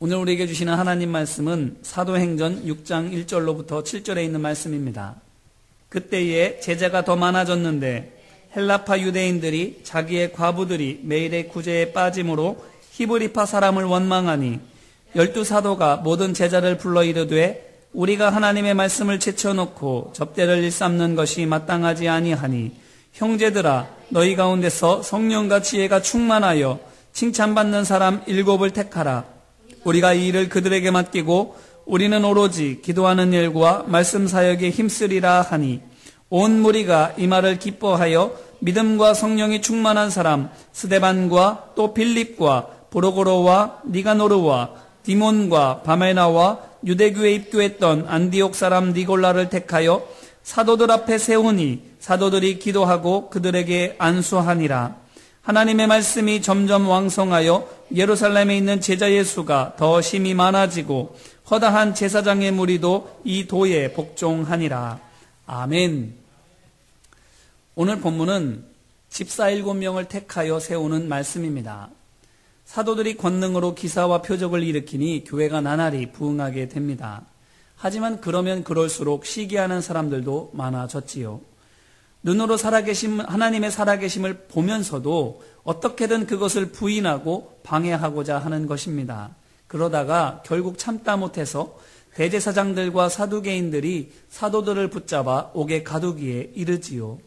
오늘 우리에게 주시는 하나님 말씀은 사도행전 6장 1절로부터 7절에 있는 말씀입니다. 그때에 제자가 더 많아졌는데 헬라파 유대인들이 자기의 과부들이 매일의 구제에 빠짐으로 히브리파 사람을 원망하니 12사도가 모든 제자를 불러 이르되 우리가 하나님의 말씀을 제쳐놓고 접대를 일삼는 것이 마땅하지 아니하니 형제들아 너희 가운데서 성령과 지혜가 충만하여 칭찬받는 사람 7을 택하라. 우리가 이 일을 그들에게 맡기고 우리는 오로지 기도하는 일과 말씀 사역에 힘쓰리라 하니 온 무리가 이 말을 기뻐하여 믿음과 성령이 충만한 사람 스데반과 또 빌립과 브로고로와 니가노르와 디몬과 바메나와 유대교에 입교했던 안디옥 사람 니골라를 택하여 사도들 앞에 세우니 사도들이 기도하고 그들에게 안수하니라. 하나님의 말씀이 점점 왕성하여 예루살렘에 있는 제자 예수가 더 심히 많아지고 허다한 제사장의 무리도 이 도에 복종하니라. 아멘. 오늘 본문은 집사 7명을 택하여 세우는 말씀입니다. 사도들이 권능으로 기사와 표적을 일으키니 교회가 나날이 부흥하게 됩니다. 하지만 그러면 그럴수록 시기하는 사람들도 많아졌지요. 눈으로 하나님의 살아계심을 보면서도 어떻게든 그것을 부인하고 방해하고자 하는 것입니다. 그러다가 결국 참다 못해서 대제사장들과 사두개인들이 사도들을 붙잡아 옥에 가두기에 이르지요.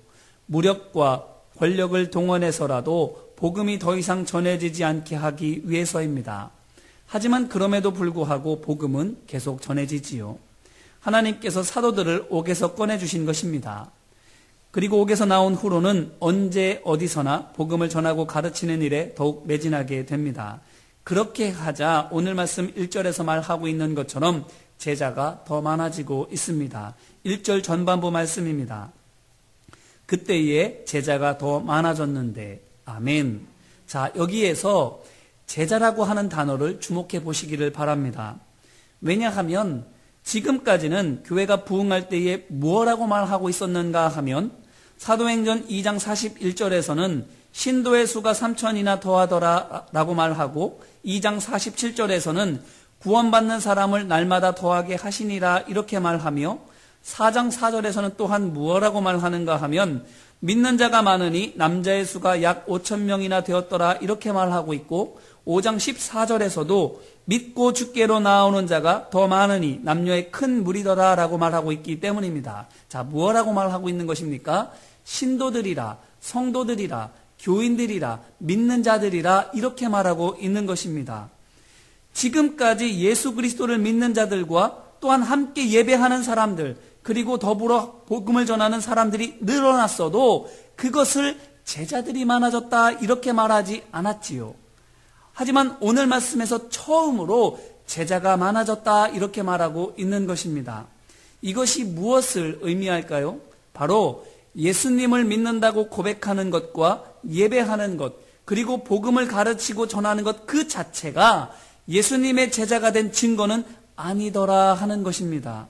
무력과 권력을 동원해서라도 복음이 더 이상 전해지지 않게 하기 위해서입니다. 하지만 그럼에도 불구하고 복음은 계속 전해지지요. 하나님께서 사도들을 옥에서 꺼내주신 것입니다. 그리고 옥에서 나온 후로는 언제 어디서나 복음을 전하고 가르치는 일에 더욱 매진하게 됩니다. 그렇게 하자 오늘 말씀 1절에서 말하고 있는 것처럼 제자가 더 많아지고 있습니다. 1절 전반부 말씀입니다. 그때에 제자가 더 많아졌는데 아멘. 자, 여기에서 제자라고 하는 단어를 주목해 보시기를 바랍니다. 왜냐하면 지금까지는 교회가 부흥할 때에 무엇라고 말하고 있었는가 하면 사도행전 2장 41절에서는 신도의 수가 3,000이나 더하더라 라고 말하고 2장 47절에서는 구원받는 사람을 날마다 더하게 하시니라 이렇게 말하며 4장 4절에서는 또한 무엇라고 말하는가 하면 믿는 자가 많으니 남자의 수가 약 5,000명이나 되었더라 이렇게 말하고 있고 5장 14절에서도 믿고 주께로 나오는 자가 더 많으니 남녀의 큰 무리더라 라고 말하고 있기 때문입니다. 자, 무엇라고 말하고 있는 것입니까? 신도들이라, 성도들이라, 교인들이라, 믿는 자들이라 이렇게 말하고 있는 것입니다. 지금까지 예수 그리스도를 믿는 자들과 또한 함께 예배하는 사람들 그리고 더불어 복음을 전하는 사람들이 늘어났어도 그것을 제자들이 많아졌다 이렇게 말하지 않았지요. 하지만 오늘 말씀에서 처음으로 제자가 많아졌다 이렇게 말하고 있는 것입니다. 이것이 무엇을 의미할까요? 바로 예수님을 믿는다고 고백하는 것과 예배하는 것 그리고 복음을 가르치고 전하는 것 그 자체가 예수님의 제자가 된 증거는 아니더라 하는 것입니다.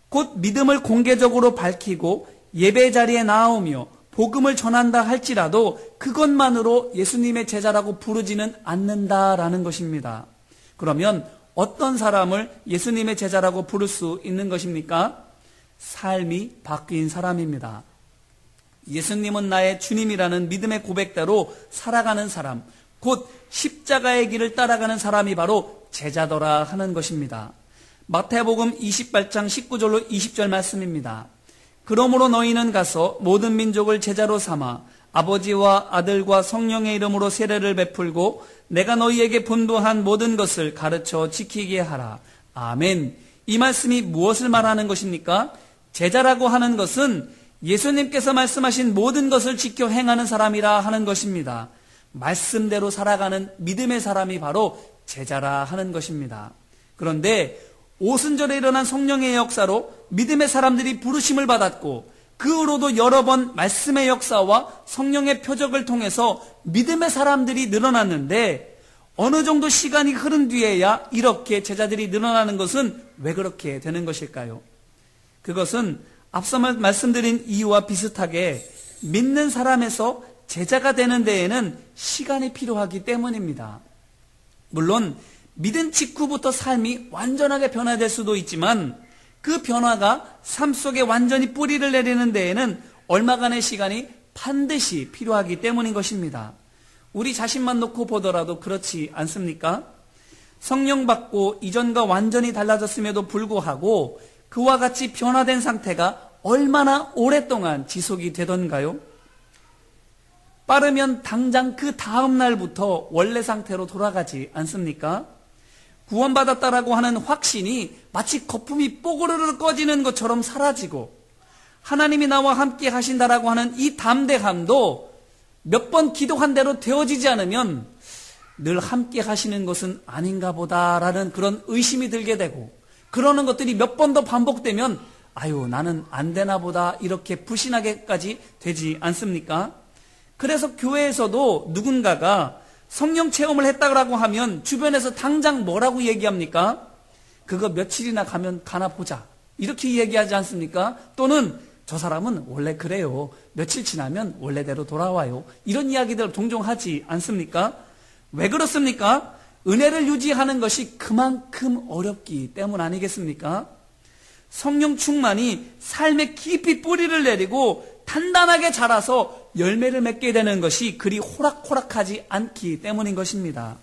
곧 믿음을 공개적으로 밝히고 예배 자리에 나오며 복음을 전한다 할지라도 그것만으로 예수님의 제자라고 부르지는 않는다라는 것입니다. 그러면 어떤 사람을 예수님의 제자라고 부를 수 있는 것입니까? 삶이 바뀐 사람입니다. 예수님은 나의 주님이라는 믿음의 고백대로 살아가는 사람, 곧 십자가의 길을 따라가는 사람이 바로 제자더라 하는 것입니다. 마태복음 28장 19절로 20절 말씀입니다. 그러므로 너희는 가서 모든 민족을 제자로 삼아 아버지와 아들과 성령의 이름으로 세례를 베풀고 내가 너희에게 분부한 모든 것을 가르쳐 지키게 하라. 아멘. 이 말씀이 무엇을 말하는 것입니까? 제자라고 하는 것은 예수님께서 말씀하신 모든 것을 지켜 행하는 사람이라 하는 것입니다. 말씀대로 살아가는 믿음의 사람이 바로 제자라 하는 것입니다. 그런데 오순절에 일어난 성령의 역사로 믿음의 사람들이 부르심을 받았고 그 후로도 여러 번 말씀의 역사와 성령의 표적을 통해서 믿음의 사람들이 늘어났는데 어느 정도 시간이 흐른 뒤에야 이렇게 제자들이 늘어나는 것은 왜 그렇게 되는 것일까요? 그것은 앞서 말씀드린 이유와 비슷하게 믿는 사람에서 제자가 되는 데에는 시간이 필요하기 때문입니다. 물론 믿은 직후부터 삶이 완전하게 변화될 수도 있지만 그 변화가 삶 속에 완전히 뿌리를 내리는 데에는 얼마간의 시간이 반드시 필요하기 때문인 것입니다. 우리 자신만 놓고 보더라도 그렇지 않습니까? 성령 받고 이전과 완전히 달라졌음에도 불구하고 그와 같이 변화된 상태가 얼마나 오랫동안 지속이 되던가요? 빠르면 당장 그 다음 날부터 원래 상태로 돌아가지 않습니까? 구원받았다라고 하는 확신이 마치 거품이 뽀그르르 꺼지는 것처럼 사라지고 하나님이 나와 함께 하신다라고 하는 이 담대함도 몇 번 기도한 대로 되어지지 않으면 늘 함께 하시는 것은 아닌가 보다라는 그런 의심이 들게 되고 그러는 것들이 몇 번 더 반복되면 아유 나는 안 되나 보다 이렇게 불신하게까지 되지 않습니까? 그래서 교회에서도 누군가가 성령 체험을 했다고 하면 주변에서 당장 뭐라고 얘기합니까? 그거 며칠이나 가면 가나 보자 이렇게 얘기하지 않습니까? 또는 저 사람은 원래 그래요. 며칠 지나면 원래대로 돌아와요. 이런 이야기들 종종 하지 않습니까? 왜 그렇습니까? 은혜를 유지하는 것이 그만큼 어렵기 때문 아니겠습니까? 성령 충만이 삶에 깊이 뿌리를 내리고 단단하게 자라서 열매를 맺게 되는 것이 그리 호락호락하지 않기 때문인 것입니다.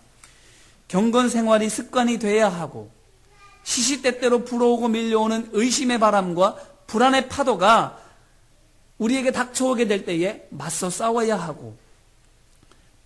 경건 생활이 습관이 돼야 하고 시시때때로 불어오고 밀려오는 의심의 바람과 불안의 파도가 우리에게 닥쳐오게 될 때에 맞서 싸워야 하고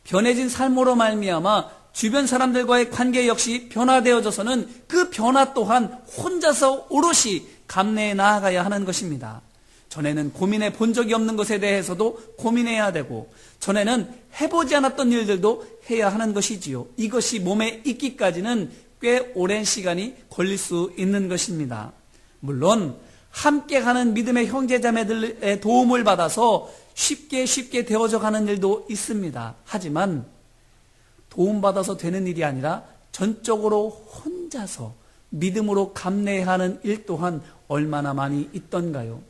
변해진 삶으로 말미암아 주변 사람들과의 관계 역시 변화되어져서는 그 변화 또한 혼자서 오롯이 감내해 나아가야 하는 것입니다. 전에는 고민해 본 적이 없는 것에 대해서도 고민해야 되고 전에는 해보지 않았던 일들도 해야 하는 것이지요. 이것이 몸에 익기까지는 꽤 오랜 시간이 걸릴 수 있는 것입니다. 물론 함께 가는 믿음의 형제자매들의 도움을 받아서 쉽게 되어져 가는 일도 있습니다. 하지만 도움받아서 되는 일이 아니라 전적으로 혼자서 믿음으로 감내해야 하는 일 또한 얼마나 많이 있던가요?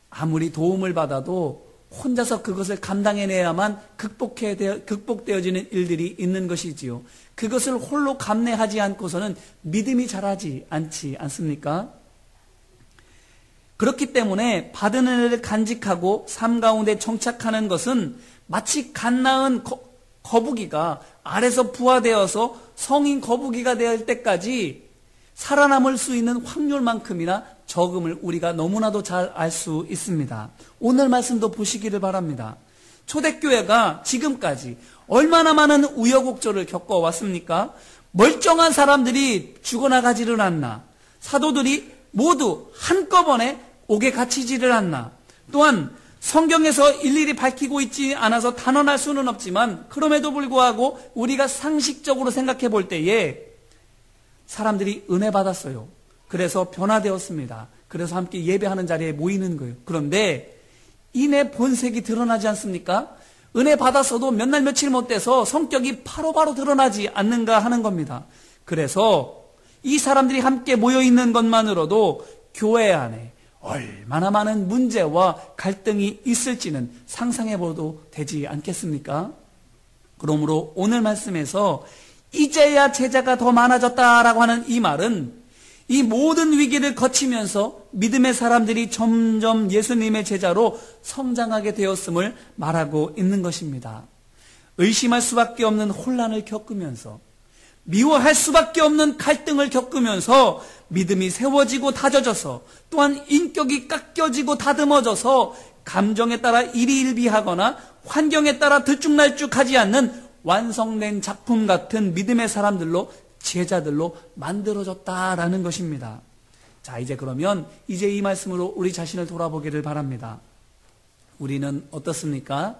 아무리 도움을 받아도 혼자서 그것을 감당해내야만 극복되어지는 일들이 있는 것이지요. 그것을 홀로 감내하지 않고서는 믿음이 자라지 않지 않습니까? 그렇기 때문에 받은 은혜를 간직하고 삶 가운데 정착하는 것은 마치 갓 낳은 거북이가 알에서 부화되어서 성인 거북이가 될 때까지 살아남을 수 있는 확률만큼이나 적음을 우리가 너무나도 잘 알 수 있습니다. 오늘 말씀도 보시기를 바랍니다. 초대교회가 지금까지 얼마나 많은 우여곡절을 겪어왔습니까? 멀쩡한 사람들이 죽어나가지를 않나, 사도들이 모두 한꺼번에 옥에 갇히지를 않나, 또한 성경에서 일일이 밝히고 있지 않아서 단언할 수는 없지만 그럼에도 불구하고 우리가 상식적으로 생각해 볼 때에 사람들이 은혜 받았어요. 그래서 변화되었습니다. 그래서 함께 예배하는 자리에 모이는 거예요. 그런데 인의 본색이 드러나지 않습니까? 은혜 받았어도 몇 날 며칠 못 돼서 성격이 바로바로 드러나지 않는가 하는 겁니다. 그래서 이 사람들이 함께 모여있는 것만으로도 교회 안에 얼마나 많은 문제와 갈등이 있을지는 상상해봐도 되지 않겠습니까? 그러므로 오늘 말씀에서 이제야 제자가 더 많아졌다라고 하는 이 말은 이 모든 위기를 거치면서 믿음의 사람들이 점점 예수님의 제자로 성장하게 되었음을 말하고 있는 것입니다. 의심할 수밖에 없는 혼란을 겪으면서 미워할 수밖에 없는 갈등을 겪으면서 믿음이 세워지고 다져져서 또한 인격이 깎여지고 다듬어져서 감정에 따라 일희일비하거나 환경에 따라 들쭉날쭉하지 않는 완성된 작품 같은 믿음의 사람들로 제자들로 만들어졌다라는 것입니다. 자, 이제 그러면 이제 이 말씀으로 우리 자신을 돌아보기를 바랍니다. 우리는 어떻습니까?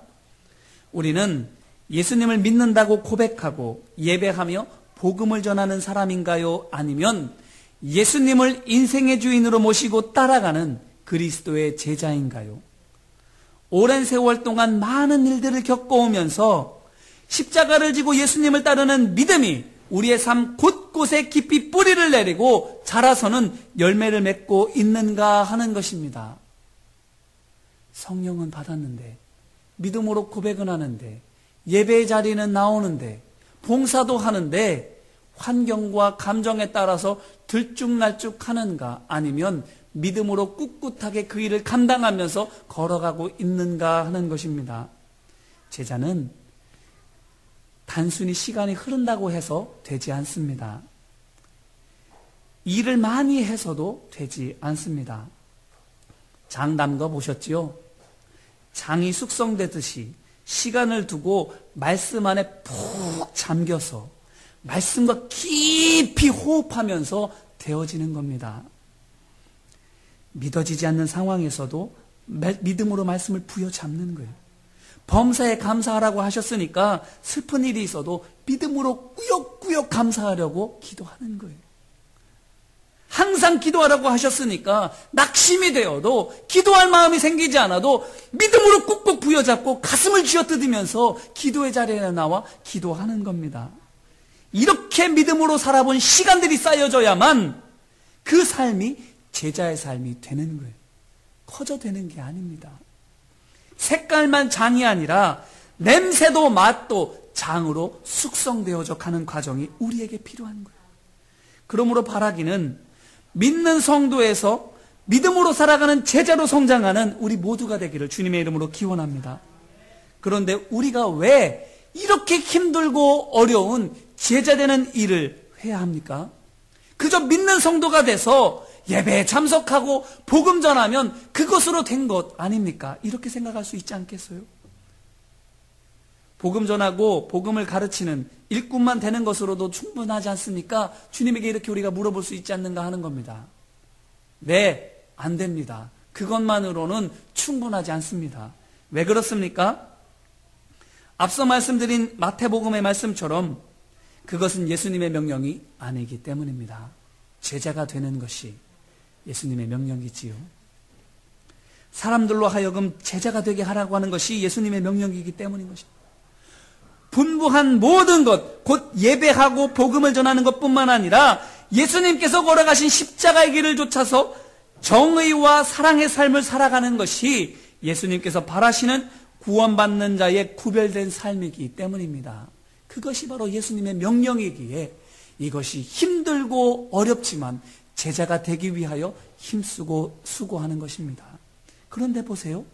우리는 예수님을 믿는다고 고백하고 예배하며 복음을 전하는 사람인가요? 아니면 예수님을 인생의 주인으로 모시고 따라가는 그리스도의 제자인가요? 오랜 세월 동안 많은 일들을 겪어오면서 십자가를 지고 예수님을 따르는 믿음이 우리의 삶 곳곳에 깊이 뿌리를 내리고 자라서는 열매를 맺고 있는가 하는 것입니다. 성령은 받았는데, 믿음으로 고백은 하는데, 예배의 자리는 나오는데, 봉사도 하는데 환경과 감정에 따라서 들쭉날쭉하는가, 아니면 믿음으로 꿋꿋하게 그 일을 감당하면서 걸어가고 있는가 하는 것입니다. 제자는 단순히 시간이 흐른다고 해서 되지 않습니다. 일을 많이 해서도 되지 않습니다. 장 담궈 보셨지요? 장이 숙성되듯이 시간을 두고 말씀 안에 푹 잠겨서 말씀과 깊이 호흡하면서 되어지는 겁니다. 믿어지지 않는 상황에서도 믿음으로 말씀을 부여잡는 거예요. 범사에 감사하라고 하셨으니까 슬픈 일이 있어도 믿음으로 꾸역꾸역 감사하려고 기도하는 거예요. 항상 기도하라고 하셨으니까 낙심이 되어도 기도할 마음이 생기지 않아도 믿음으로 꾹꾹 부여잡고 가슴을 쥐어뜯으면서 기도의 자리에 나와 기도하는 겁니다. 이렇게 믿음으로 살아본 시간들이 쌓여져야만 그 삶이 제자의 삶이 되는 거예요. 커져 되는 게 아닙니다. 색깔만 장이 아니라 냄새도 맛도 장으로 숙성되어져 가는 과정이 우리에게 필요한 거예요. 그러므로 바라기는 믿는 성도에서 믿음으로 살아가는 제자로 성장하는 우리 모두가 되기를 주님의 이름으로 기원합니다. 그런데 우리가 왜 이렇게 힘들고 어려운 제자되는 일을 해야 합니까? 그저 믿는 성도가 돼서 예배에 참석하고 복음 전하면 그것으로 된 것 아닙니까? 이렇게 생각할 수 있지 않겠어요? 복음 전하고 복음을 가르치는 일꾼만 되는 것으로도 충분하지 않습니까? 주님에게 이렇게 우리가 물어볼 수 있지 않는가 하는 겁니다. 네, 안 됩니다. 그것만으로는 충분하지 않습니다. 왜 그렇습니까? 앞서 말씀드린 마태복음의 말씀처럼 그것은 예수님의 명령이 아니기 때문입니다. 제자가 되는 것이 예수님의 명령이지요. 사람들로 하여금 제자가 되게 하라고 하는 것이 예수님의 명령이기 때문인 것입니다. 분부한 모든 것, 곧 예배하고 복음을 전하는 것뿐만 아니라 예수님께서 걸어가신 십자가의 길을 좇아서 정의와 사랑의 삶을 살아가는 것이 예수님께서 바라시는 구원받는 자의 구별된 삶이기 때문입니다. 그것이 바로 예수님의 명령이기에 이것이 힘들고 어렵지만 제자가 되기 위하여 힘쓰고 수고하는 것입니다. 그런데 보세요.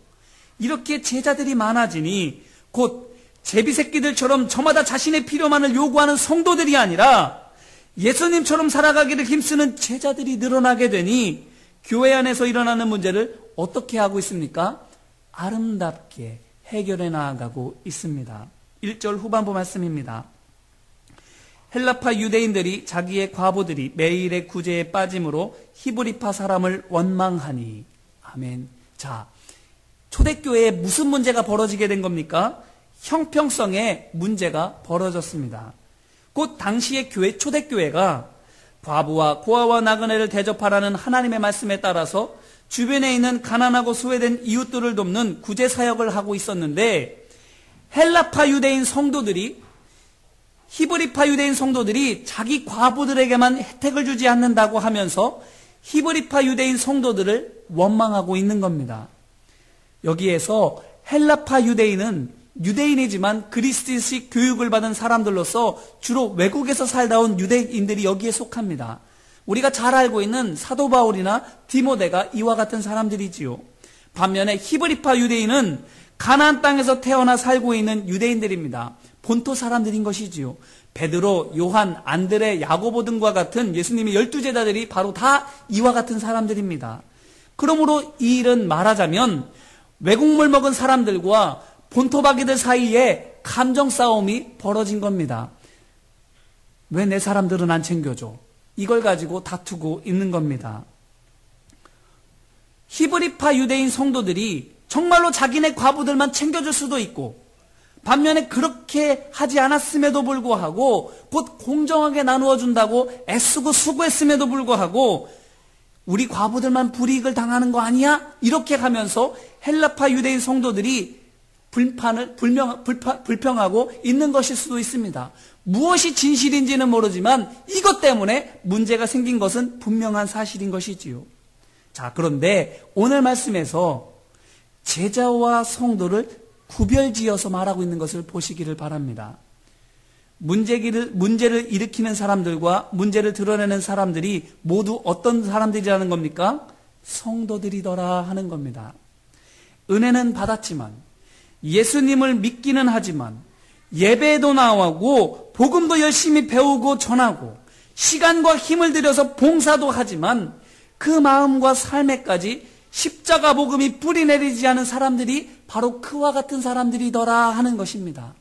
이렇게 제자들이 많아지니 곧 제비새끼들처럼 저마다 자신의 필요만을 요구하는 성도들이 아니라 예수님처럼 살아가기를 힘쓰는 제자들이 늘어나게 되니 교회 안에서 일어나는 문제를 어떻게 하고 있습니까? 아름답게 해결해 나아가고 있습니다. 1절 후반부 말씀입니다. 헬라파 유대인들이 자기의 과부들이 매일의 구제에 빠짐으로 히브리파 사람을 원망하니. 아멘. 자, 초대교회에 무슨 문제가 벌어지게 된 겁니까? 형평성의 문제가 벌어졌습니다. 곧 당시의 교회, 초대교회가 과부와 고아와 나그네를 대접하라는 하나님의 말씀에 따라서 주변에 있는 가난하고 소외된 이웃들을 돕는 구제 사역을 하고 있었는데, 헬라파 유대인 성도들이, 히브리파 유대인 성도들이 자기 과부들에게만 혜택을 주지 않는다고 하면서 히브리파 유대인 성도들을 원망하고 있는 겁니다. 여기에서 헬라파 유대인은 유대인이지만 그리스도식 교육을 받은 사람들로서 주로 외국에서 살다 온 유대인들이 여기에 속합니다. 우리가 잘 알고 있는 사도 바울이나 디모데가 이와 같은 사람들이지요. 반면에 히브리파 유대인은 가나안 땅에서 태어나 살고 있는 유대인들입니다. 본토 사람들인 것이지요. 베드로, 요한, 안드레, 야고보 등과 같은 예수님의 12제자들이 바로 다 이와 같은 사람들입니다. 그러므로 이 일은 말하자면 외국물 먹은 사람들과 본토박이들 사이에 감정 싸움이 벌어진 겁니다. 왜 내 사람들은 안 챙겨줘? 이걸 가지고 다투고 있는 겁니다. 히브리파 유대인 성도들이 정말로 자기네 과부들만 챙겨줄 수도 있고, 반면에 그렇게 하지 않았음에도 불구하고 곧 공정하게 나누어 준다고 애쓰고 수고했음에도 불구하고 우리 과부들만 불이익을 당하는 거 아니야? 이렇게 하면서 헬라파 유대인 성도들이 불평하고 있는 것일 수도 있습니다. 무엇이 진실인지는 모르지만 이것 때문에 문제가 생긴 것은 분명한 사실인 것이지요. 자, 그런데 오늘 말씀에서 제자와 성도를 구별지어서 말하고 있는 것을 보시기를 바랍니다. 문제를 일으키는 사람들과 문제를 드러내는 사람들이 모두 어떤 사람들이라는 겁니까? 성도들이더라 하는 겁니다. 은혜는 받았지만, 예수님을 믿기는 하지만, 예배도 나오고 복음도 열심히 배우고 전하고 시간과 힘을 들여서 봉사도 하지만 그 마음과 삶에까지 십자가 복음이 뿌리내리지 않은 사람들이 바로 그와 같은 사람들이더라 하는 것입니다.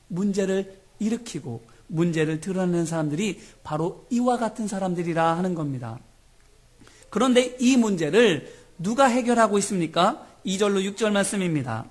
문제를 일으키고 문제를 드러내는 사람들이 바로 이와 같은 사람들이라 하는 겁니다. 그런데 이 문제를 누가 해결하고 있습니까? 2절로 6절 말씀입니다.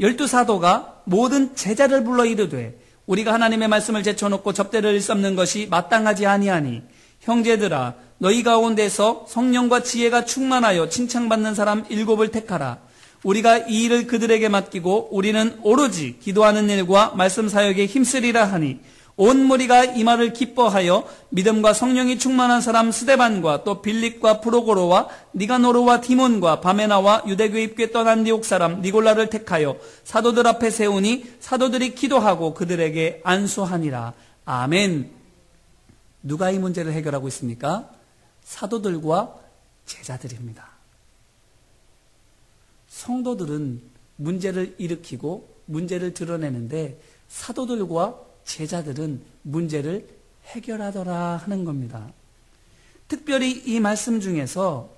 12사도가 모든 제자를 불러 이르되 우리가 하나님의 말씀을 제쳐놓고 접대를 일삼는 것이 마땅하지 아니하니 형제들아 너희 가운데서 성령과 지혜가 충만하여 칭찬받는 사람 7을 택하라. 우리가 이 일을 그들에게 맡기고 우리는 오로지 기도하는 일과 말씀 사역에 힘쓰리라 하니 온 무리가 이 말을 기뻐하여 믿음과 성령이 충만한 사람 스데반과 또 빌립과 프로고로와 니가노르와 디몬과 바메나와 유대교에 입교했던 안디옥 사람 니골라를 택하여 사도들 앞에 세우니 사도들이 기도하고 그들에게 안수하니라. 아멘. 누가 이 문제를 해결하고 있습니까? 사도들과 제자들입니다. 성도들은 문제를 일으키고 문제를 드러내는데 사도들과 제자들은 문제를 해결하더라 하는 겁니다. 특별히 이 말씀 중에서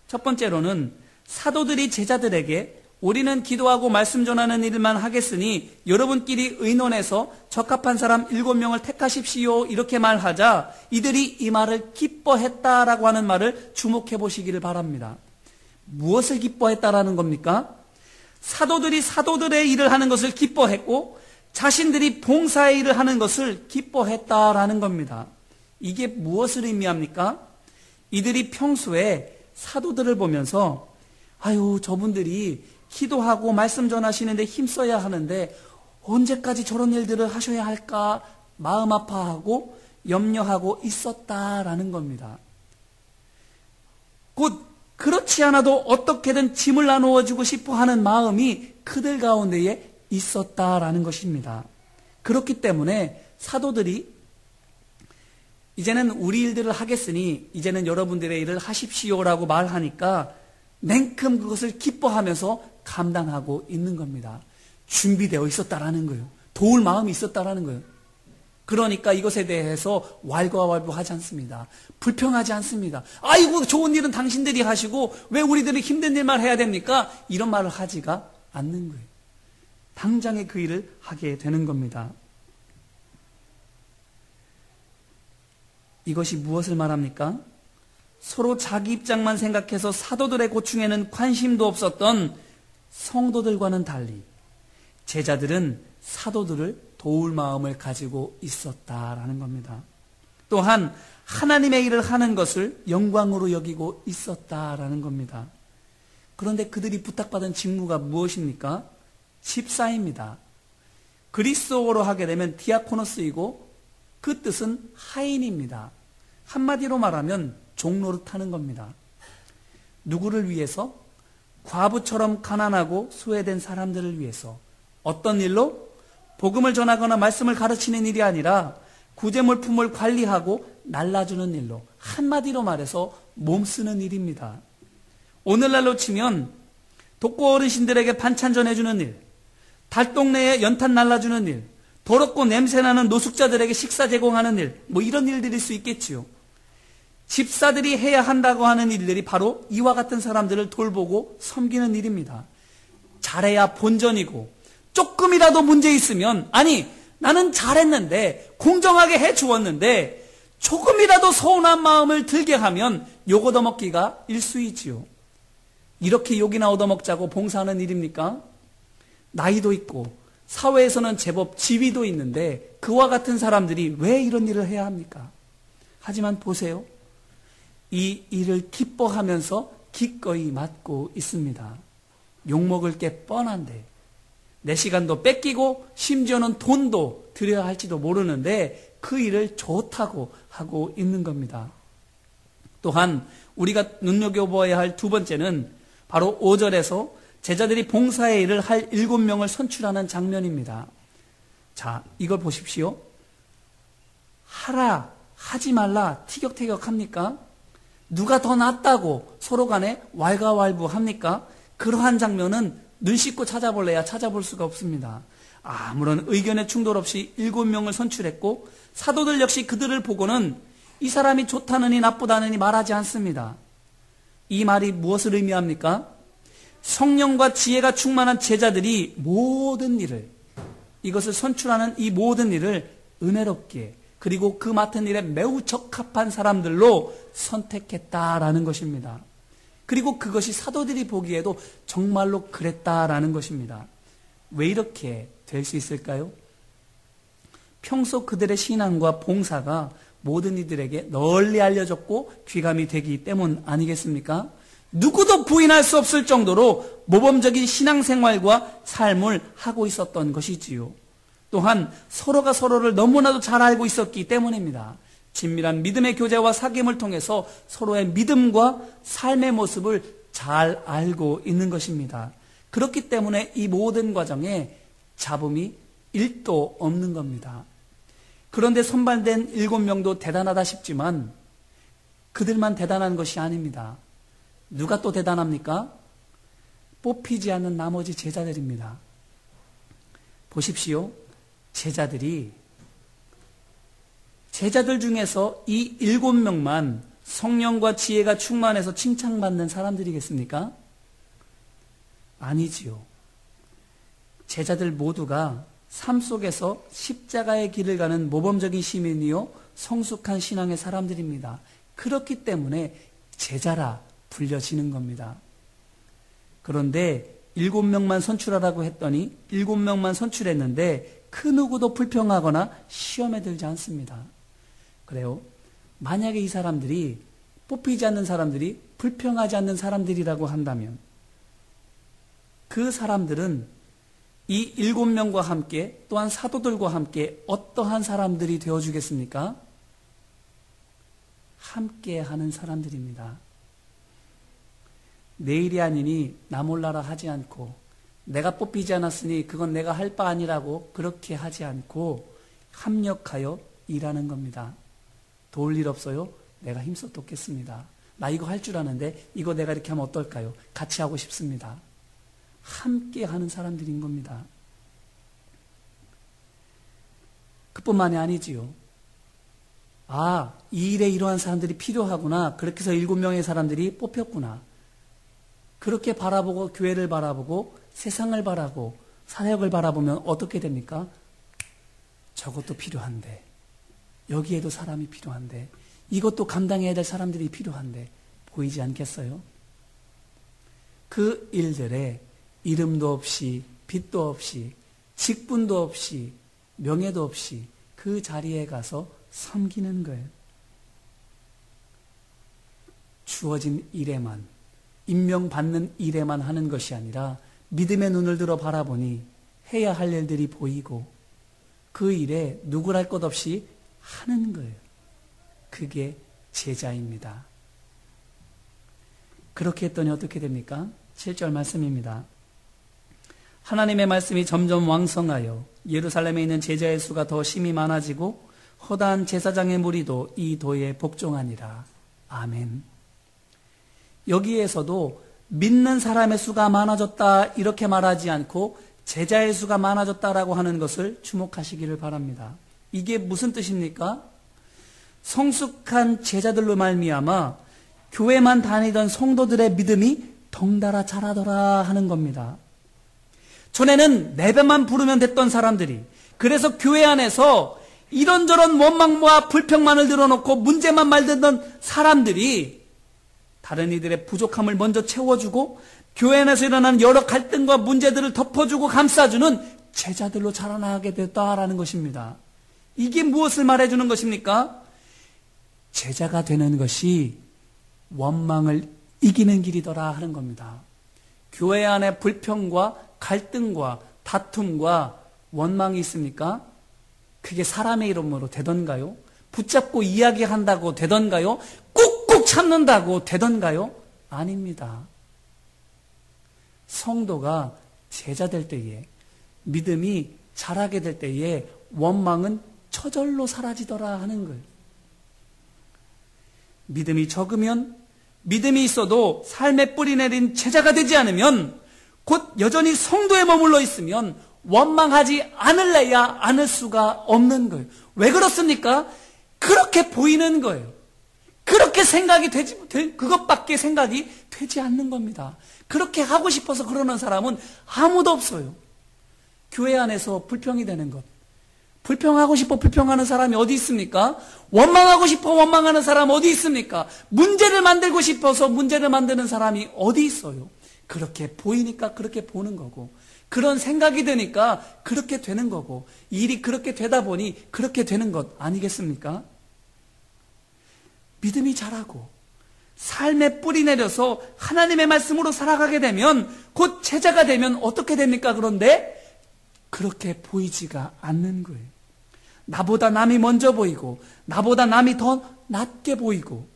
첫 번째로는 사도들이 제자들에게 우리는 기도하고 말씀 전하는 일만 하겠으니 여러분끼리 의논해서 적합한 사람 7명을 택하십시오 이렇게 말하자 이들이 이 말을 기뻐했다라고 하는 말을 주목해 보시기를 바랍니다. 무엇을 기뻐했다라는 겁니까? 사도들이 사도들의 일을 하는 것을 기뻐했고 자신들이 봉사의 일을 하는 것을 기뻐했다라는 겁니다. 이게 무엇을 의미합니까? 이들이 평소에 사도들을 보면서 아유 저분들이 기도하고 말씀 전하시는데 힘써야 하는데 언제까지 저런 일들을 하셔야 할까 마음 아파하고 염려하고 있었다라는 겁니다. 곧 그렇지 않아도 어떻게든 짐을 나누어주고 싶어 하는 마음이 그들 가운데에 있었다라는 것입니다. 그렇기 때문에 사도들이 이제는 우리 일들을 하겠으니 이제는 여러분들의 일을 하십시오라고 말하니까 냉큼 그것을 기뻐하면서 감당하고 있는 겁니다. 준비되어 있었다라는 거예요. 도울 마음이 있었다라는 거예요. 그러니까 이것에 대해서 왈가왈부하지 않습니다. 불평하지 않습니다. 아이고 좋은 일은 당신들이 하시고 왜 우리들이 힘든 일만 해야 됩니까? 이런 말을 하지가 않는 거예요. 당장에 그 일을 하게 되는 겁니다. 이것이 무엇을 말합니까? 서로 자기 입장만 생각해서 사도들의 고충에는 관심도 없었던 성도들과는 달리 제자들은 사도들을 도울 마음을 가지고 있었다라는 겁니다. 또한 하나님의 일을 하는 것을 영광으로 여기고 있었다라는 겁니다. 그런데 그들이 부탁받은 직무가 무엇입니까? 집사입니다. 그리스어로 하게 되면 디아코노스이고 그 뜻은 하인입니다. 한마디로 말하면 종노릇하는 겁니다. 누구를 위해서? 과부처럼 가난하고 소외된 사람들을 위해서. 어떤 일로? 복음을 전하거나 말씀을 가르치는 일이 아니라 구제물품을 관리하고 날라주는 일로. 한마디로 말해서 몸쓰는 일입니다. 오늘날로 치면 독거 어르신들에게 반찬 전해주는 일, 달동네에 연탄 날라주는 일, 더럽고 냄새나는 노숙자들에게 식사 제공하는 일, 이런 일들일 수 있겠지요. 집사들이 해야 한다고 하는 일들이 바로 이와 같은 사람들을 돌보고 섬기는 일입니다. 잘해야 본전이고 조금이라도 문제 있으면 아니 나는 잘했는데 공정하게 해주었는데 조금이라도 서운한 마음을 들게 하면 욕 얻어먹기가 일수이지요. 이렇게 욕이나 얻어먹자고 봉사하는 일입니까? 나이도 있고 사회에서는 제법 지위도 있는데 그와 같은 사람들이 왜 이런 일을 해야 합니까? 하지만 보세요. 이 일을 기뻐하면서 기꺼이 맡고 있습니다. 욕먹을 게 뻔한데 내 시간도 뺏기고 심지어는 돈도 들여야 할지도 모르는데 그 일을 좋다고 하고 있는 겁니다. 또한 우리가 눈여겨보아야 할 두 번째는 바로 5절에서 제자들이 봉사의 일을 할 7명을 선출하는 장면입니다. 자, 이걸 보십시오. 하라, 하지 말라 티격태격합니까? 누가 더 낫다고 서로 간에 왈가왈부합니까? 그러한 장면은 눈 씻고 찾아볼래야 찾아볼 수가 없습니다. 아무런 의견의 충돌 없이 7명을 선출했고 사도들 역시 그들을 보고는 이 사람이 좋다느니 나쁘다느니 말하지 않습니다. 이 말이 무엇을 의미합니까? 성령과 지혜가 충만한 제자들이 모든 일을, 이것을 선출하는 이 모든 일을 은혜롭게 그리고 그 맡은 일에 매우 적합한 사람들로 선택했다라는 것입니다. 그리고 그것이 사도들이 보기에도 정말로 그랬다라는 것입니다. 왜 이렇게 될 수 있을까요? 평소 그들의 신앙과 봉사가 모든 이들에게 널리 알려졌고 귀감이 되기 때문 아니겠습니까? 누구도 부인할 수 없을 정도로 모범적인 신앙생활과 삶을 하고 있었던 것이지요. 또한 서로가 서로를 너무나도 잘 알고 있었기 때문입니다. 친밀한 믿음의 교제와 사귐을 통해서 서로의 믿음과 삶의 모습을 잘 알고 있는 것입니다. 그렇기 때문에 이 모든 과정에 잡음이 1도 없는 겁니다. 그런데 선발된 7명도 대단하다 싶지만 그들만 대단한 것이 아닙니다. 누가 또 대단합니까? 뽑히지 않는 나머지 제자들입니다. 보십시오. 제자들 중에서 이 7명만 성령과 지혜가 충만해서 칭찬받는 사람들이겠습니까? 아니지요. 제자들 모두가 삶 속에서 십자가의 길을 가는 모범적인 시민이요 성숙한 신앙의 사람들입니다. 그렇기 때문에 제자라 불려지는 겁니다. 그런데 7명만 선출하라고 했더니 7명만 선출했는데 그 누구도 불평하거나 시험에 들지 않습니다. 그래요. 만약에 이 사람들이 뽑히지 않는 사람들이 불평하지 않는 사람들이라고 한다면 그 사람들은 이 7명과 함께 또한 사도들과 함께 어떠한 사람들이 되어주겠습니까? 함께하는 사람들입니다. 내일이 아니니 나 몰라라 하지 않고 내가 뽑히지 않았으니 그건 내가 할 바 아니라고 그렇게 하지 않고 합력하여 일하는 겁니다. 도울 일 없어요? 내가 힘써 돕겠습니다. 나 이거 할 줄 아는데 이거 내가 이렇게 하면 어떨까요? 같이 하고 싶습니다. 함께 하는 사람들인 겁니다. 그뿐만이 아니지요. 아, 이 일에 이러한 사람들이 필요하구나. 그렇게 해서 7명의 사람들이 뽑혔구나. 그렇게 바라보고 교회를 바라보고 세상을 바라보고 사역을 바라보면 어떻게 됩니까? 저것도 필요한데 여기에도 사람이 필요한데 이것도 감당해야 될 사람들이 필요한데 보이지 않겠어요? 그 일들에 이름도 없이 빛도 없이 직분도 없이 명예도 없이 그 자리에 가서 섬기는 거예요. 주어진 일에만 임명받는 일에만 하는 것이 아니라 믿음의 눈을 들어 바라보니 해야 할 일들이 보이고 그 일에 누구랄 것 없이 하는 거예요. 그게 제자입니다. 그렇게 했더니 어떻게 됩니까? 7절 말씀입니다. 하나님의 말씀이 점점 왕성하여 예루살렘에 있는 제자의 수가 더 심히 많아지고 허다한 제사장의 무리도 이 도에 복종하니라. 아멘. 여기에서도 믿는 사람의 수가 많아졌다 이렇게 말하지 않고 제자의 수가 많아졌다라고 하는 것을 주목하시기를 바랍니다. 이게 무슨 뜻입니까? 성숙한 제자들로 말미암아 교회만 다니던 성도들의 믿음이 덩달아 자라더라 하는 겁니다. 전에는 예배만 부르면 됐던 사람들이 그래서 교회 안에서 이런저런 원망과 불평만을 늘어놓고 문제만 말듣던 사람들이 다른 이들의 부족함을 먼저 채워주고 교회 안에서 일어나는 여러 갈등과 문제들을 덮어주고 감싸주는 제자들로 자라나게 됐다라는 것입니다. 이게 무엇을 말해주는 것입니까? 제자가 되는 것이 원망을 이기는 길이더라 하는 겁니다. 교회 안에 불평과 갈등과 다툼과 원망이 있습니까? 그게 사람의 이름으로 되던가요? 붙잡고 이야기한다고 되던가요? 꾹꾹 참는다고 되던가요? 아닙니다. 성도가 제자 될 때에 믿음이 자라게 될 때에 원망은 저절로 사라지더라 하는 거예요. 믿음이 적으면, 믿음이 있어도 삶에 뿌리 내린 제자가 되지 않으면, 곧 여전히 성도에 머물러 있으면 원망하지 않을래야 않을 수가 없는 거예요. 왜 그렇습니까? 그렇게 보이는 거예요. 그렇게 생각이 그것밖에 생각이 되지 않는 겁니다. 그렇게 하고 싶어서 그러는 사람은 아무도 없어요. 교회 안에서 불평이 되는 것. 불평하고 싶어 불평하는 사람이 어디 있습니까? 원망하고 싶어 원망하는 사람 어디 있습니까? 문제를 만들고 싶어서 문제를 만드는 사람이 어디 있어요? 그렇게 보이니까 그렇게 보는 거고, 그런 생각이 드니까 그렇게 되는 거고, 일이 그렇게 되다 보니 그렇게 되는 것 아니겠습니까? 믿음이 자라고 삶에 뿌리 내려서 하나님의 말씀으로 살아가게 되면, 곧 제자가 되면 어떻게 됩니까? 그런데 그렇게 보이지가 않는 거예요. 나보다 남이 먼저 보이고, 나보다 남이 더 낮게 보이고,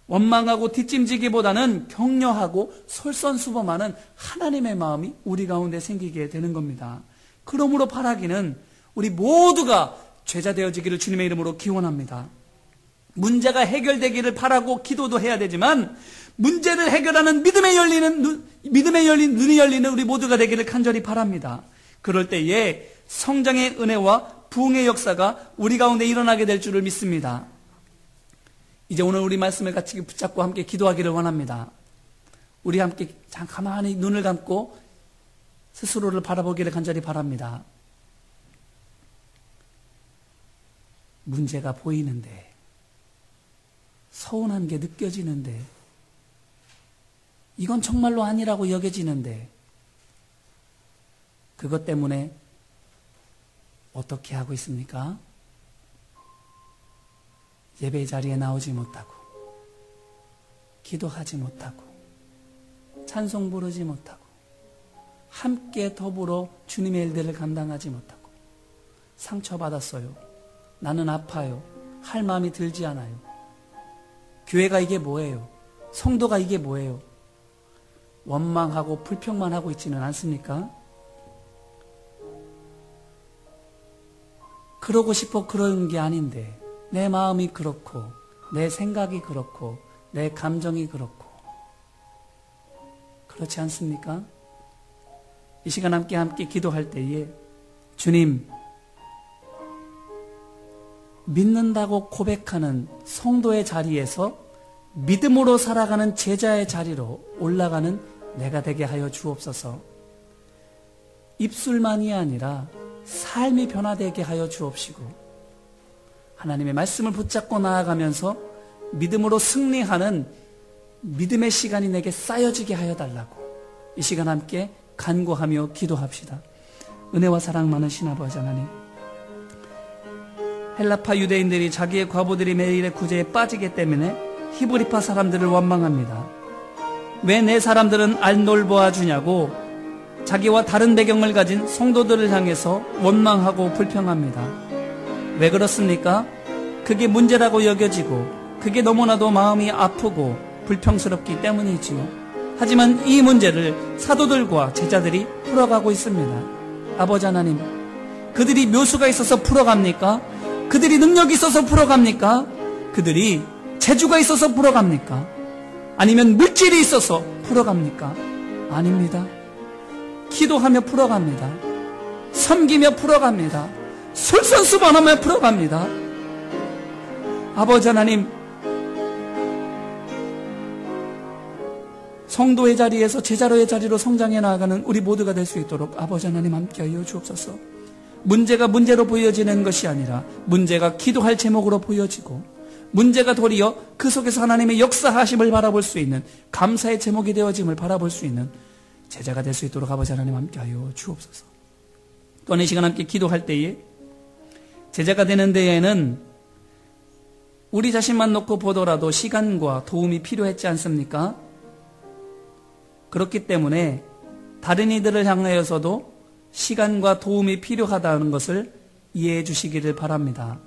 원망하고 뒷짐지기보다는 격려하고 솔선수범하는 하나님의 마음이 우리 가운데 생기게 되는 겁니다. 그러므로 바라기는 우리 모두가 제자 되어지기를 주님의 이름으로 기원합니다. 문제가 해결되기를 바라고 기도도 해야 되지만, 문제를 해결하는 믿음에 열린 눈이 열리는 우리 모두가 되기를 간절히 바랍니다. 그럴 때에 성장의 은혜와 부흥의 역사가 우리 가운데 일어나게 될 줄을 믿습니다. 이제 오늘 우리 말씀을 같이 붙잡고 함께 기도하기를 원합니다. 우리 함께 가만히 눈을 감고 스스로를 바라보기를 간절히 바랍니다. 문제가 보이는데, 서운한 게 느껴지는데, 이건 정말로 아니라고 여겨지는데, 그것 때문에 어떻게 하고 있습니까? 예배 자리에 나오지 못하고, 기도하지 못하고, 찬송 부르지 못하고, 함께 더불어 주님의 일들을 감당하지 못하고, 상처받았어요. 나는 아파요. 할 마음이 들지 않아요. 교회가 이게 뭐예요? 성도가 이게 뭐예요? 원망하고 불평만 하고 있지는 않습니까? 그러고 싶어 그런 게 아닌데, 내 마음이 그렇고, 내 생각이 그렇고, 내 감정이 그렇고, 그렇지 않습니까? 이 시간 함께 기도할 때에, 주님, 믿는다고 고백하는 성도의 자리에서 믿음으로 살아가는 제자의 자리로 올라가는 내가 되게 하여 주옵소서. 입술만이 아니라 삶이 변화되게 하여 주옵시고, 하나님의 말씀을 붙잡고 나아가면서 믿음으로 승리하는 믿음의 시간이 내게 쌓여지게 하여 달라고 이 시간 함께 간구하며 기도합시다. 은혜와 사랑 많으신 아버지 하나님, 헬라파 유대인들이 자기의 과부들이 매일의 구제에 빠지기 때문에 히브리파 사람들을 원망합니다. 왜 내 사람들은 알놀보아 주냐고 자기와 다른 배경을 가진 성도들을 향해서 원망하고 불평합니다. 왜 그렇습니까? 그게 문제라고 여겨지고, 그게 너무나도 마음이 아프고 불평스럽기 때문이지요. 하지만 이 문제를 사도들과 제자들이 풀어가고 있습니다. 아버지 하나님, 그들이 묘수가 있어서 풀어갑니까? 그들이 능력이 있어서 풀어갑니까? 그들이 재주가 있어서 풀어갑니까? 아니면 물질이 있어서 풀어갑니까? 아닙니다. 기도하며 풀어갑니다. 섬기며 풀어갑니다. 솔선수범하며 풀어갑니다. 아버지 하나님, 성도의 자리에서 제자로의 자리로 성장해 나아가는 우리 모두가 될 수 있도록 아버지 하나님 함께하여 주옵소서. 문제가 문제로 보여지는 것이 아니라 문제가 기도할 제목으로 보여지고, 문제가 도리어 그 속에서 하나님의 역사하심을 바라볼 수 있는 감사의 제목이 되어짐을 바라볼 수 있는 제자가 될 수 있도록 아버지 하나님 함께하여 주옵소서. 또한 이 시간 함께 기도할 때에, 제자가 되는 데에는 우리 자신만 놓고 보더라도 시간과 도움이 필요했지 않습니까? 그렇기 때문에 다른 이들을 향하여서도 시간과 도움이 필요하다는 것을 이해해 주시기를 바랍니다.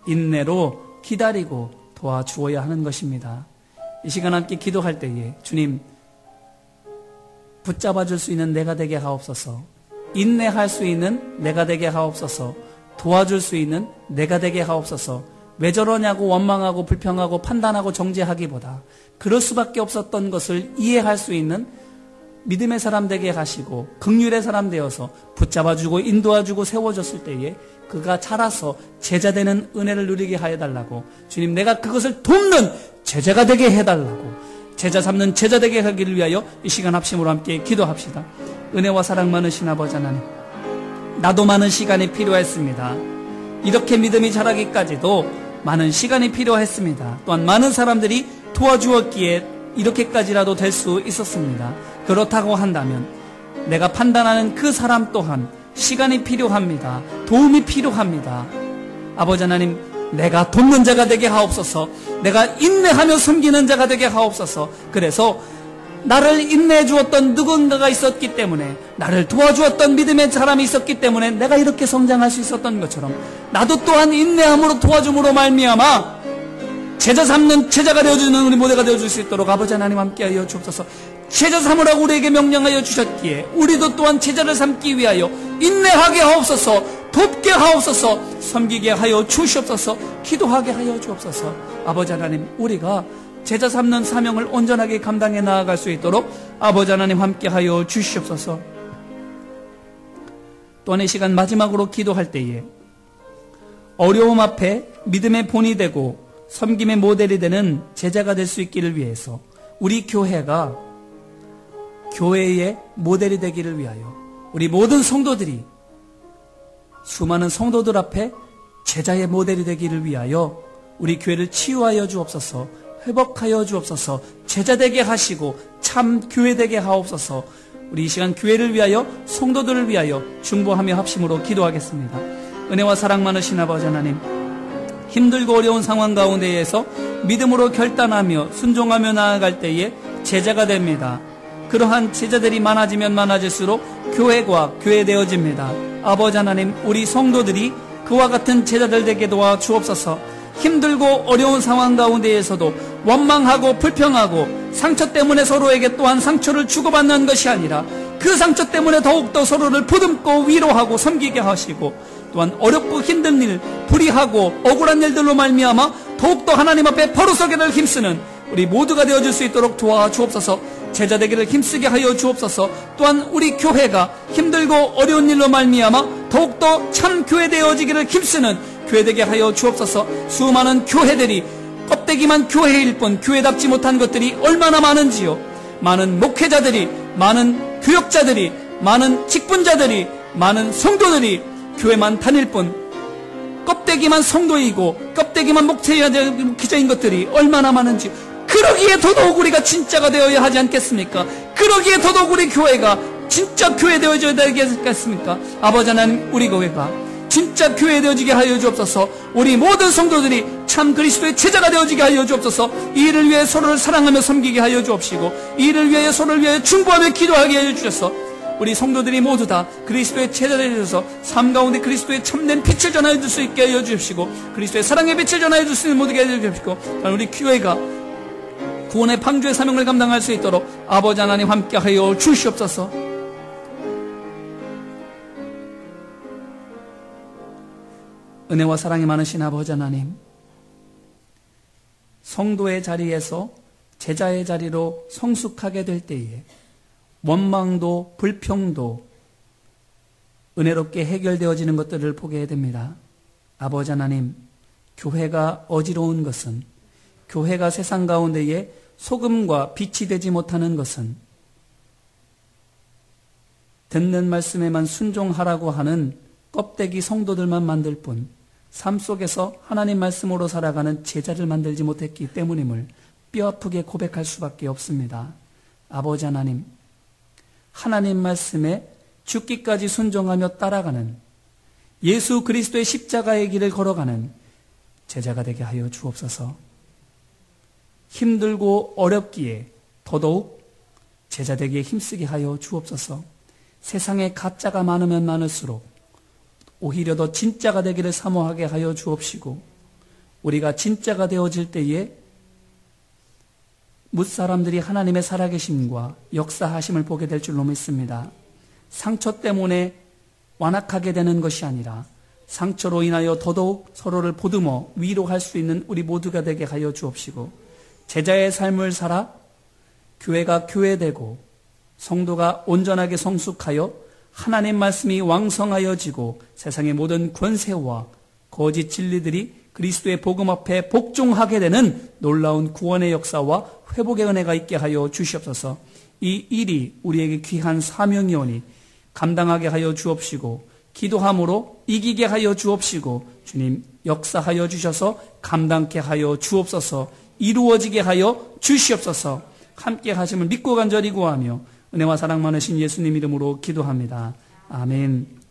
인내로 기다리고 도와주어야 하는 것입니다. 이 시간 함께 기도할 때에, 주님, 붙잡아 줄 수 있는 내가 되게 하옵소서. 인내할 수 있는 내가 되게 하옵소서. 도와줄 수 있는 내가 되게 하옵소서. 왜 저러냐고 원망하고 불평하고 판단하고 정죄하기보다 그럴 수밖에 없었던 것을 이해할 수 있는 믿음의 사람 되게 하시고 긍휼의 사람 되어서 붙잡아주고 인도해주고 세워줬을 때에 그가 자라서 제자 되는 은혜를 누리게 하여달라고, 주님 내가 그것을 돕는 제자가 되게 해달라고, 제자 삼는 제자 되게 하기를 위하여 이 시간 합심으로 함께 기도합시다. 은혜와 사랑 많으신 아버지 하나님, 나도 많은 시간이 필요했습니다. 이렇게 믿음이 자라기까지도 많은 시간이 필요했습니다. 또한 많은 사람들이 도와주었기에 이렇게까지라도 될 수 있었습니다. 그렇다고 한다면 내가 판단하는 그 사람 또한 시간이 필요합니다. 도움이 필요합니다. 아버지 하나님, 내가 돕는 자가 되게 하옵소서. 내가 인내하며 섬기는 자가 되게 하옵소서. 그래서 나를 인내해 주었던 누군가가 있었기 때문에, 나를 도와주었던 믿음의 사람이 있었기 때문에 내가 이렇게 성장할 수 있었던 것처럼 나도 또한 인내함으로 도와줌으로 말미암아 제자 삼는 제자가 되어주는 우리 모두가 되어줄 수 있도록 아버지 하나님 함께하여 주옵소서. 제자 삼으라고 우리에게 명령하여 주셨기에 우리도 또한 제자를 삼기 위하여 인내하게 하옵소서, 돕게 하옵소서, 섬기게 하여 주시옵소서, 기도하게 하여 주옵소서. 아버지 하나님, 우리가 제자 삼는 사명을 온전하게 감당해 나아갈 수 있도록 아버지 하나님 함께하여 주시옵소서. 또한 이 시간 마지막으로 기도할 때에 어려움 앞에 믿음의 본이 되고 섬김의 모델이 되는 제자가 될 수 있기를 위해서 우리 교회가 교회의 모델이 되기를 위하여 우리 모든 성도들이 수많은 성도들 앞에 제자의 모델이 되기를 위하여 우리 교회를 치유하여 주옵소서, 회복하여 주옵소서, 제자되게 하시고 참 교회되게 하옵소서. 우리 이 시간 교회를 위하여 성도들을 위하여 중보하며 합심으로 기도하겠습니다. 은혜와 사랑 많으신 아버지 하나님, 힘들고 어려운 상황 가운데에서 믿음으로 결단하며 순종하며 나아갈 때에 제자가 됩니다. 그러한 제자들이 많아지면 많아질수록 교회가 교회되어집니다. 아버지 하나님, 우리 성도들이 그와 같은 제자들 되게 도와 주옵소서. 힘들고 어려운 상황 가운데에서도 원망하고 불평하고 상처 때문에 서로에게 또한 상처를 주고받는 것이 아니라 그 상처 때문에 더욱더 서로를 보듬고 위로하고 섬기게 하시고, 또한 어렵고 힘든 일, 불의하고 억울한 일들로 말미암아 더욱더 하나님 앞에 벌어서기를 힘쓰는 우리 모두가 되어줄 수 있도록 도와주옵소서. 제자 되기를 힘쓰게 하여 주옵소서. 또한 우리 교회가 힘들고 어려운 일로 말미암아 더욱더 참 교회 되어지기를 힘쓰는 교회 되게 하여 주옵소서. 수많은 교회들이 껍데기만 교회일 뿐 교회답지 못한 것들이 얼마나 많은지요. 많은 목회자들이, 많은 교역자들이, 많은 직분자들이, 많은 성도들이 교회만 다닐 뿐 껍데기만 성도이고 껍데기만 목회자인 것들이 얼마나 많은지, 그러기에 더더욱 우리가 진짜가 되어야 하지 않겠습니까? 그러기에 더더욱 우리 교회가 진짜 교회 되어져야 되겠습니까? 아버지 하나님, 우리 교회가 진짜 교회 되어지게 하여 주옵소서. 우리 모든 성도들이 참 그리스도의 제자가 되어지게 하여 주옵소서. 이 일을 위해 서로를 사랑하며 섬기게 하여 주옵시고, 이 일을 위해 서로를 위해 중보하며 기도하게 하여 주셔서 우리 성도들이 모두 다 그리스도의 제자가 되어서 삶 가운데 그리스도의 참된 빛을 전하여 줄 수 있게 하여 주십시고, 그리스도의 사랑의 빛을 전하여 줄 수 있는 모두게 하여 주십시고, 우리 교회가 구원의 방주의 사명을 감당할 수 있도록 아버지 하나님 함께하여 주시옵소서. 은혜와 사랑이 많으신 아버지 하나님, 성도의 자리에서 제자의 자리로 성숙하게 될 때에 원망도 불평도 은혜롭게 해결되어지는 것들을 보게 됩니다. 아버지 하나님, 교회가 어지러운 것은, 교회가 세상 가운데에 소금과 빛이 되지 못하는 것은 듣는 말씀에만 순종하라고 하는 껍데기 성도들만 만들 뿐 삶 속에서 하나님 말씀으로 살아가는 제자를 만들지 못했기 때문임을 뼈아프게 고백할 수밖에 없습니다. 아버지 하나님, 하나님 말씀에 죽기까지 순종하며 따라가는 예수 그리스도의 십자가의 길을 걸어가는 제자가 되게 하여 주옵소서. 힘들고 어렵기에 더더욱 제자 되기에 힘쓰게 하여 주옵소서. 세상에 가짜가 많으면 많을수록 오히려 더 진짜가 되기를 사모하게 하여 주옵시고, 우리가 진짜가 되어질 때에 뭇사람들이 하나님의 살아계심과 역사하심을 보게 될 줄로 믿습니다. 상처 때문에 완악하게 되는 것이 아니라 상처로 인하여 더더욱 서로를 보듬어 위로할 수 있는 우리 모두가 되게 하여 주옵시고, 제자의 삶을 살아 교회가 교회되고 성도가 온전하게 성숙하여 하나님 말씀이 왕성하여지고 세상의 모든 권세와 거짓 진리들이 그리스도의 복음 앞에 복종하게 되는 놀라운 구원의 역사와 회복의 은혜가 있게 하여 주시옵소서. 이 일이 우리에게 귀한 사명이오니 감당하게 하여 주옵시고, 기도함으로 이기게 하여 주옵시고, 주님 역사하여 주셔서 감당케 하여 주옵소서. 이루어지게 하여 주시옵소서. 함께 하심을 믿고 간절히 구하며 은혜와 사랑 많으신 예수님 이름으로 기도합니다. 아멘.